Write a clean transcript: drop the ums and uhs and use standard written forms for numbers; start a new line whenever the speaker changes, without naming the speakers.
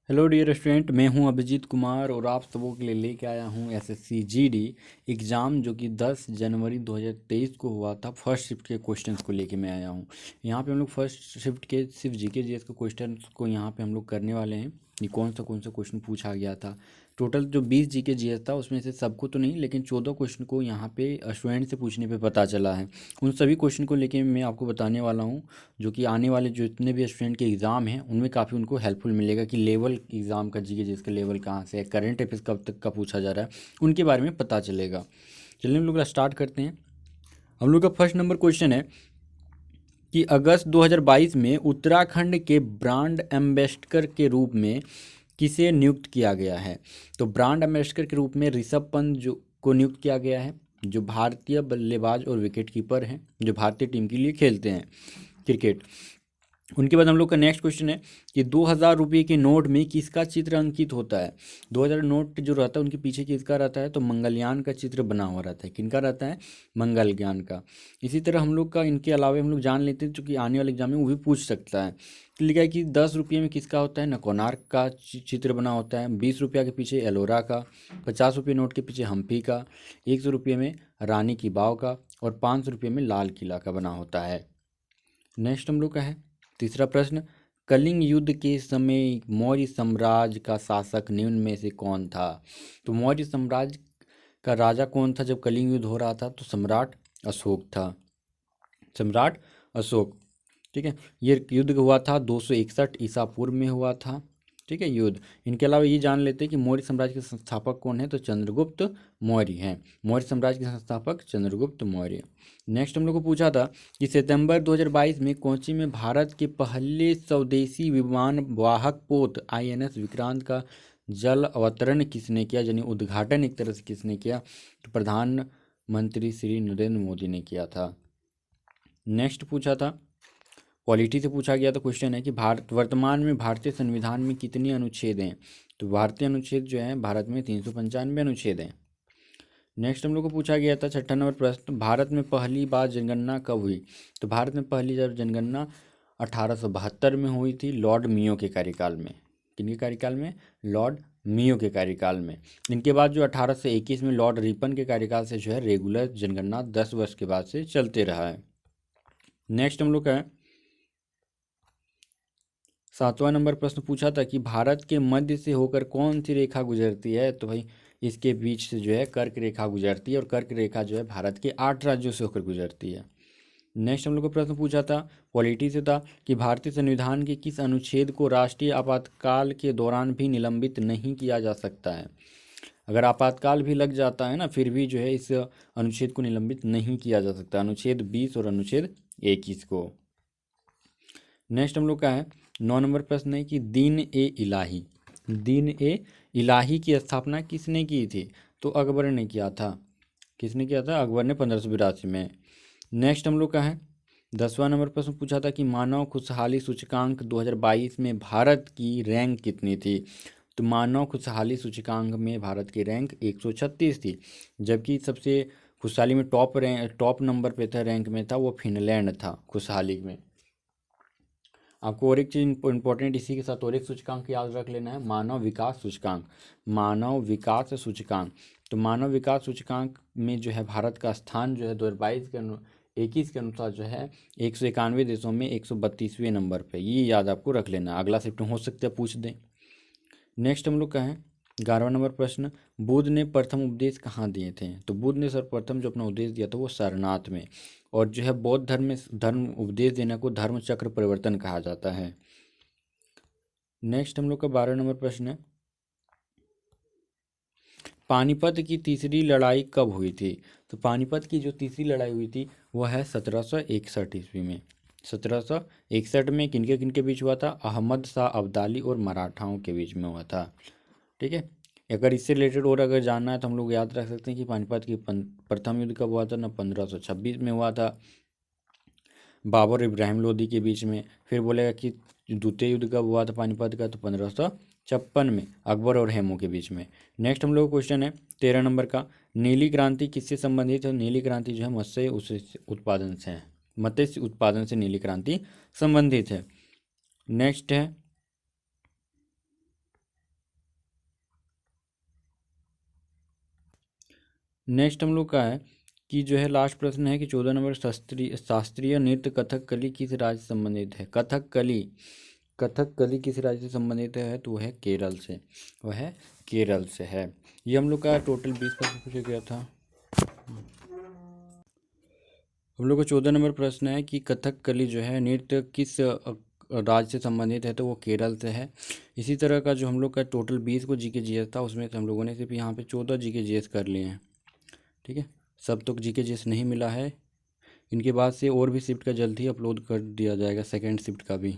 Hello dear student, मैं हूं अभिजीत कुमार और आप सबों के लिए लेके आया हूं एसएससी जीडी एग्ज़ाम जो कि 10 जनवरी 2023 को हुआ था। फर्स्ट शिफ्ट के क्वेश्चंस को लेके मैं आया हूं। यहां पे हम लोग फर्स्ट शिफ्ट के सिर्फ जीके जीएस के क्वेश्चंस को यहां पे हम लोग करने वाले हैं। ये कौन सा क्वेश्चन पूछा गया था। टोटल जो 20 जीके जीएस था उसमें से सबको तो नहीं, लेकिन 14 क्वेश्चन को यहाँ पे स्टूडेंट से पूछने पे पता चला है। उन सभी क्वेश्चन को लेके मैं आपको बताने वाला हूँ, जो कि आने वाले जो इतने भी स्टूडेंट के एग्ज़ाम हैं उनमें काफ़ी उनको हेल्पफुल मिलेगा कि लेवल एग्ज़ाम का जीके जिसका लेवल कहाँ से है, करंट अफेयर्स कब तक का पूछा जा रहा है, उनके बारे में पता चलेगा। चलिए हम लोग स्टार्ट करते हैं। हम लोग का फर्स्ट नंबर क्वेश्चन है कि अगस्त 2022 में उत्तराखंड के ब्रांड एम्बेसडर के रूप में किसे नियुक्त किया गया है। तो ब्रांड एम्बेसडर के रूप में ऋषभ पंत जो को नियुक्त किया गया है, जो भारतीय बल्लेबाज और विकेट कीपर हैं, जो भारतीय टीम के लिए खेलते हैं क्रिकेट। उनके बाद हम लोग का नेक्स्ट क्वेश्चन है कि 2000 रुपये के नोट में किसका चित्र अंकित होता है। 2000 नोट जो रहता है उनके पीछे किसका रहता है, तो मंगलयान का चित्र बना हुआ रहता है। किनका रहता है, मंगलयान का। इसी तरह हम लोग का इनके अलावा हम लोग जान लेते हैं, जो कि आने वाले एग्जाम में वो भी पूछ सकता है। तो लिखा है कि 10 रुपये में किसका होता है, नकोनार्क का चित्र बना होता है। 20 रुपया के पीछे एलोरा का, 50 रुपये नोट के पीछे हम्पी का, 100 रुपये में रानी की वाव का और 500 रुपये में लाल किला का बना होता है। नेक्स्ट हम लोग का है तीसरा प्रश्न, कलिंग युद्ध के समय मौर्य साम्राज्य का शासक निम्न में से कौन था। तो मौर्य साम्राज्य का राजा कौन था जब कलिंग युद्ध हो रहा था, तो सम्राट अशोक था। सम्राट अशोक, ठीक है। ये युद्ध हुआ था 261 ईसा पूर्व में हुआ था, ठीक है युद्ध। इनके अलावा ये जान लेते हैं कि मौर्य साम्राज्य के संस्थापक कौन है, तो चंद्रगुप्त मौर्य हैं। मौर्य साम्राज्य के संस्थापक चंद्रगुप्त मौर्य। नेक्स्ट हम लोग को पूछा था कि सितंबर 2022 में कोच्चि में भारत के पहले स्वदेशी विमान वाहक पोत आईएनएस विक्रांत का जल अवतरण किसने किया, यानी उद्घाटन एक तरह से किसने किया, तो प्रधानमंत्री श्री नरेंद्र मोदी ने किया था। नेक्स्ट पूछा था, पॉलिटी से पूछा गया तो क्वेश्चन है कि भारत वर्तमान में भारतीय संविधान में कितने अनुच्छेद हैं। तो भारतीय अनुच्छेद जो है भारत में 395 अनुच्छेद हैं। नेक्स्ट हम लोग को पूछा गया था छठा नंबर प्रश्न, भारत में पहली बार जनगणना कब हुई। तो भारत में पहली बार जनगणना 1872 में हुई थी, लॉर्ड मियो के कार्यकाल में। किनके कार्यकाल में, लॉर्ड मियो के कार्यकाल में। इनके बाद जो 1821 में लॉर्ड रिपन के कार्यकाल से जो है रेगुलर जनगणना 10 वर्ष के बाद से चलते रहा है। नेक्स्ट हम लोग का है सातवां नंबर प्रश्न पूछा था कि भारत के मध्य से होकर कौन सी रेखा गुजरती है। तो भाई इसके बीच से जो है कर्क रेखा गुजरती है और कर्क रेखा जो है भारत के 8 राज्यों से होकर गुजरती है। नेक्स्ट हम लोग को प्रश्न पूछा था पॉलिटी से था कि भारतीय संविधान के किस अनुच्छेद को राष्ट्रीय आपातकाल के दौरान भी निलंबित नहीं किया जा सकता है। अगर आपातकाल भी लग जाता है ना, फिर भी जो है इस अनुच्छेद को निलंबित नहीं किया जा सकता, अनुच्छेद 20 और अनुच्छेद 21 को। नेक्स्ट हम लोग का है 9 नंबर प्रश्न है कि दीन ए इलाही, दीन ए इलाही की स्थापना किसने की थी। तो अकबर ने किया था। किसने किया था, अकबर ने 1582 में। नेक्स्ट हम लोग का है 10वां नंबर प्रश्न पूछा था कि मानव खुशहाली सूचकांक 2022 में भारत की रैंक कितनी थी। तो मानव खुशहाली सूचकांक में भारत की रैंक 136 थी, जबकि सबसे खुशहाली में टॉप नंबर पे था, रैंक में था वो फिनलैंड था खुशहाली में। आपको और एक चीज़ इंपॉर्टेंट इसी के साथ और एक सूचकांक याद रख लेना है, मानव विकास सूचकांक। मानव विकास सूचकांक, तो मानव विकास सूचकांक में जो है भारत का स्थान जो है 2022 के 21 के अनुसार जो है 191 देशों में 132वें नंबर पे। ये याद आपको रख लेना, अगला शिफ्ट हो सकता है पूछ दें। नेक्स्ट हम लोग का है 11वां नंबर प्रश्न, बुद्ध ने प्रथम उपदेश कहाँ दिए थे। तो बुद्ध ने सर्वप्रथम जो अपना उपदेश दिया था वो सारनाथ में। और जो है बौद्ध धर्म में धर्म उपदेश देने को धर्म चक्र परिवर्तन कहा जाता है। नेक्स्ट हम लोग का 12 नंबर प्रश्न है, पानीपत की तीसरी लड़ाई कब हुई थी। तो पानीपत की जो तीसरी लड़ाई हुई थी वह है 1761 ईस्वी में। 1761 में किनके किनके बीच हुआ था, अहमद शाह अब्दाली और मराठाओं के बीच में हुआ था, ठीक है। अगर इससे रिलेटेड और अगर जानना है तो हम लोग याद रख सकते हैं कि पानीपत की प्रथम युद्ध कब हुआ था ना, 1526 में हुआ था, बाबर और इब्राहिम लोदी के बीच में। फिर बोलेगा कि द्वितीय युद्ध कब हुआ था पानीपत का, तो 1556 में अकबर और हेमू के बीच में। नेक्स्ट हम लोग क्वेश्चन है 13 नंबर का, नीली क्रांति किससे संबंधित है। नीली क्रांति जो है मत्स्य उत्पादन से है, मत्स्य उत्पादन से नीली क्रांति संबंधित है। नेक्स्ट है नेक्स्ट हम लोग का है कि जो है लास्ट प्रश्न है कि 14 नंबर शास्त्रीय नृत्य कथकली किस राज्य से संबंधित है। कथकली किस राज्य से संबंधित है, तो वह है केरल से, वह है केरल से है। ये हम लोग का टोटल 20 प्रश्न पूछा गया था। हम लोग का 14 नंबर प्रश्न है कि कथकली जो है नृत्य किस राज्य से संबंधित है, तो वो केरल से है। इसी तरह का जो हम लोग का टोटल 20 को जीके जीएस था, उसमें से हम लोगों ने सिर्फ यहाँ पे 14 जीके जीएस कर लिए हैं। ठीक है, सब तो जीके जीएस नहीं मिला है। इनके बाद से और भी शिफ्ट का जल्द ही अपलोड कर दिया जाएगा, सेकेंड शिफ्ट का भी।